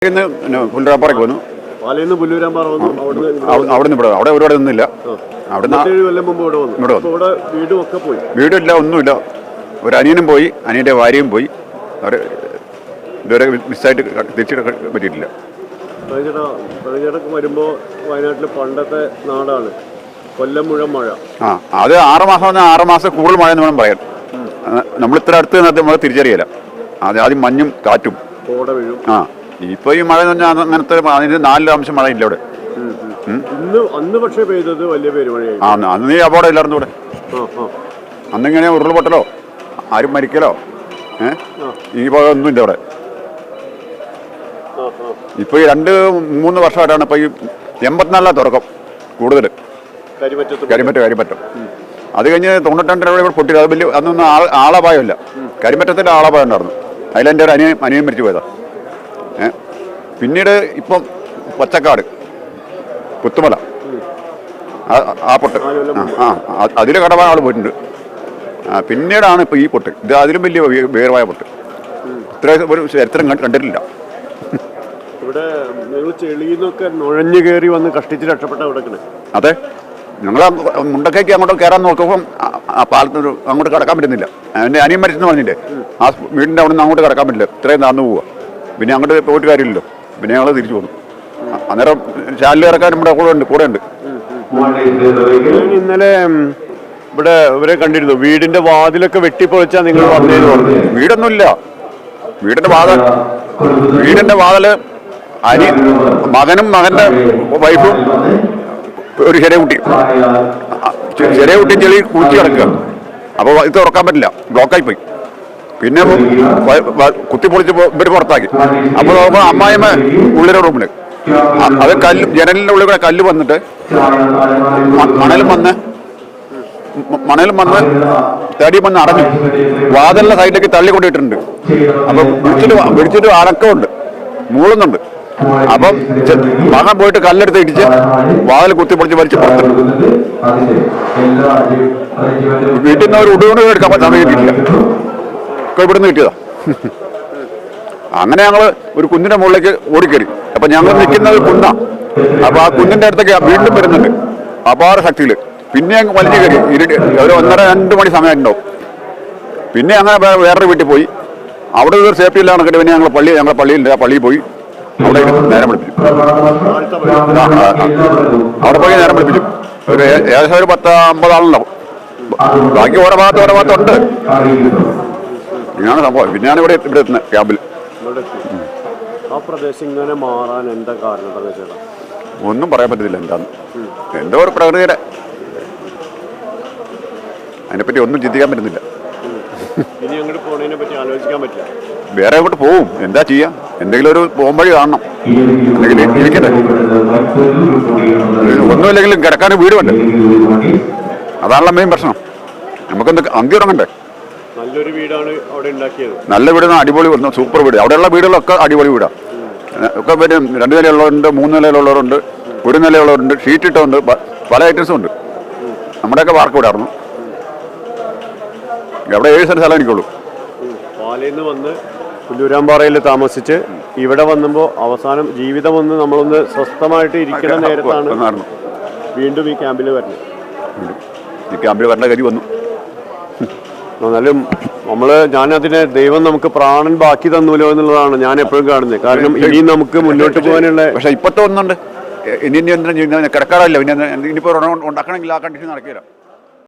പുല്ലൂരാമ്പാറയ്ക്ക് വന്നു. അവിടുന്ന് ഇവിടെ അവിടെ ഒരുപാട് ഒന്നുമില്ല. വീടില്ല, ഒന്നുമില്ല. ഒരു അനിയനും പോയി, അനിയൻ്റെ ഭാര്യയും പോയി. അവർ ഇതുവരെ മിസ്സായിട്ട് തിരിച്ചിട്ട് പറ്റിയിട്ടില്ല. വരുമ്പോൾ വയനാട്ടിൽ പണ്ടത്തെ നാടാണ്, കൊല്ലം മുഴുവൻ മഴ. അത് 6 മാസം 6 മാസം കൂടുതൽ മഴ എന്ന് വേണം പറയാൻ. നമ്മൾ ഇത്ര അടുത്ത് നമ്മൾ തിരിച്ചറിയില്ല. ആദ്യം മഞ്ഞും കാറ്റും വീഴും. ഇപ്പൊ ഈ മഴ എന്ന് പറഞ്ഞാൽ അങ്ങനത്തെ അതിന് 4 അംശം മഴ ഇല്ല ഇവിടെ. അന്ന് പക്ഷേ പെയ്തത് വലിയ പെരുമഴയായി. അന്ന് ഈ അപകടം ഇല്ലായിരുന്നു ഇവിടെ. അന്നിങ്ങനെ ഉരുൾപൊട്ടലോ ആരും മരിക്കലോ ഇനിയിപ്പോ ഒന്നുമില്ല ഇവിടെ. ഇപ്പൊ ഈ 2-3 വർഷമായിട്ടാണ് ഇപ്പൊ ഈ 84 തുടക്കം കൂടുതൽ കരിമറ്റം. അത് കഴിഞ്ഞ് 92 ഇവിടെ പൊട്ടി. അത് വലിയ അന്നൊന്നും ആളപായമില്ല. കരിമറ്റത്തിൻ്റെ ആളപായം ഉണ്ടായിരുന്നു. അതിലെൻ്റെ ഒരു അനിയൻ മരിച്ചു പോയതാ. പിന്നീട് ഇപ്പം പച്ചക്കാട് പുത്തുമല ആ പൊട്ട് അതിൽ കടവാൻ ആൾ പോയിട്ടുണ്ട്. പിന്നീടാണ് ഇപ്പോൾ ഈ പൊട്ട്. ഇത് അതിലും വലിയ വേർവായ പൊട്ട്. ഇത്ര ഒരു ചരിത്രം കണ്ടിട്ടില്ല. ഇവിടെ നിങ്ങൾ ചെളിന്നൊക്കെ നുഴഞ്ഞു കയറി വന്ന് കഷ്ടിച്ച് രക്ഷപ്പെട്ട ഇവിടെ. അതെ, ഞങ്ങൾ മുണ്ടക്കൈക്ക് അങ്ങോട്ട് കയറാൻ നോക്കുമ്പം ആ പാലത്തിന് അങ്ങോട്ട് കിടക്കാൻ പറ്റുന്നില്ല. എൻ്റെ അനിയൻ മരിച്ചെന്ന് പറഞ്ഞില്ലേ, ആ വീടിൻ്റെ അവിടെ നിന്ന് അങ്ങോട്ട് കിടക്കാൻ പറ്റില്ല. ഇത്രയും നടന്നു പോവുക. പിന്നെ അങ്ങോട്ട് പോയിട്ട് കാര്യമില്ലല്ലോ. പിന്നെ ഞങ്ങൾ തിരിച്ചു പോകുന്നു. അന്നേരം ചാലിൽ ഇറക്കാൻ നമ്മുടെ കൂടെ ഉണ്ട്. ഇന്നലെ ഇവിടെ ഇവരെ കണ്ടിരുന്നു. വീടിന്റെ വാതിലൊക്കെ വെട്ടിപ്പൊളിച്ചാ നിങ്ങൾ വന്നേന്ന് പറഞ്ഞു. വീടൊന്നുമില്ല. വീടിന്റെ വാതില് മകനും മകന്റെ വൈഫും ഒരു ചെറിയ കുട്ടിയും ചെളി കുളിച്ച് കിടക്കുക. അപ്പോൾ ഇത് തുറക്കാൻ പറ്റില്ല, ബ്ലോക്കായി പോയി. പിന്നെ കുത്തിപ്പൊളിച്ച് ഇവർ പുറത്താക്കി. അപ്പോൾ നോക്കുമ്പോൾ അമ്മായിമ്മ ഉള്ളിലെ റൂമിൽ അത് ജനലിൻ്റെ ഉള്ളിൽ കൂടെ കല്ല് വന്നിട്ട് മണലും വന്ന് തടി വന്ന് അടഞ്ഞു. വാതിലിന്റെ സൈഡിലേക്ക് തള്ളിക്കൊണ്ടിട്ടുണ്ട്. അപ്പം പിടിച്ചിട്ട് അടക്കമുണ്ട്, മൂളുന്നുണ്ട്. അപ്പം മകൻ പോയിട്ട് കല്ലെടുത്ത് ഇടിച്ച് വാതിൽ കുത്തിപ്പൊളിച്ച് വലിച്ച് പുറത്തു. വീട്ടിൽ നിന്ന് ഒരു ഉടുകൊണ്ട് എടുക്കാൻ സമയം കിട്ടിയില്ല. ഒക്കെ ഇവിടുന്ന് കിട്ടിയതാ. അങ്ങനെ ഞങ്ങൾ ഒരു കുന്നിന്റെ മുകളിലേക്ക് ഓടിക്കറി. അപ്പൊ ഞങ്ങൾ നിൽക്കുന്നത് കുന്ന. അപ്പൊ ആ കുന്നിന്റെ അടുത്തേക്ക് വീണ്ടും വരുന്നുണ്ട് അപാര ശക്തിയിൽ. പിന്നെ ഞങ്ങൾ വലിഞ്ഞു കയറി. ഒരു 1:30-2 മണി സമയം ഉണ്ടാവും. പിന്നെ അങ്ങനെ വേറൊരു വീട്ടിൽ പോയി. അവിടെ ഒരു സേഫ്റ്റി ഇല്ലാതെ കണ്ടിട്ട് പിന്നെ ഞങ്ങളെ പള്ളിയിലുണ്ട്. ആ പള്ളിയിൽ പോയി അവിടെ നേരം വിളിപ്പിച്ചു. അവിടെ പോയി നേരം വിളിപ്പിച്ചു. ഒരു ഏകദേശം ഒരു 10-50 ആളുണ്ടാവും. ബാക്കി ഓരോ ഭാഗത്തുണ്ട്. ഇങ്ങനെയാണ് സംഭവം. പിന്നെയാണ് ഇവിടെ എത്തുന്നത് ക്യാമ്പിൽ. ആ പ്രദേശം ഇങ്ങനെ മാറാൻ എന്താ കാരണം? ഒന്നും പറയാൻ പറ്റത്തില്ല. എന്താന്ന് എന്തോ ഒരു പ്രകൃതിയുടെ അതിനെപ്പറ്റി ഒന്നും ചിന്തിക്കാൻ പറ്റുന്നില്ല. ഇനി അങ്ങോട്ട് പോണതിനെ പറ്റി ആലോചിക്കാൻ പറ്റില്ല. വേറെ അങ്ങോട്ട് പോവും. എന്താ ചെയ്യാം? എന്തെങ്കിലും ഒരു പോകുമ്പഴി കാണണം. അല്ലെങ്കിൽ ഇരിക്കട്ടെ. ഒന്നുമില്ലെങ്കിലും കിടക്കാൻ വീട് വേണ്ടേ? അതാണല്ലോ മെയിൻ പ്രശ്നം. നമുക്കെന്ത് അന്തി ഉറങ്ങണ്ടേ? നല്ലൊരു വീടാണ് അവിടെ ഉണ്ടാക്കിയത്. നല്ല വീട്, അടിപൊളി സൂപ്പർ വീട്. അവിടെയുള്ള വീടുകളൊക്കെ അടിപൊളി വീടാണ്. ഒക്കെ പിന്നെ 2 നിലയുള്ളവരുണ്ട്, 3 നിലയുള്ളവരുണ്ട്, 1 നിലയുള്ളവരുണ്ട്, ഷീറ്റ് ഇട്ടുണ്ട്, പല ഐറ്റംസും ഉണ്ട്. നമ്മുടെയൊക്കെ വാർക്ക് വിടാറുന്നു. അവിടെ 7 സെന്റ് സ്ഥലം എനിക്കുള്ളൂ. പാലയിൽ വന്ന് പുല്ലൂരാമ്പാറയിൽ താമസിച്ച് ഇവിടെ വന്നുമ്പോൾ അവസാനം ജീവിതം ഒന്ന് നമ്മളൊന്ന് സ്വസ്ഥമായിട്ട് ഇരിക്കുന്ന നേരത്താണ് വീണ്ടും ഈ ക്യാമ്പിൽ വരുന്നത്. ഈ ക്യാമ്പിൽ വരേണ്ട ഗതി വന്നു. എന്നാലും ഞാനതിനെ ദൈവം നമുക്ക് പ്രാണൻ ബാക്കി തന്നൂലോ എന്നുള്ളതാണ് ഞാൻ എപ്പോഴും കാണുന്നത്. കാരണം ഇനിയും നമുക്ക് മുന്നോട്ട് പോകാനുള്ള. പക്ഷെ ഇപ്പോഴത്തെ ഒന്നുണ്ട്. ഇനി കിടക്കാറില്ല. പിന്നെ ഇനിയിപ്പോൾ ഉണ്ടാക്കണമെങ്കിൽ ആ കണ്ടീഷൻ നടക്കില്ല.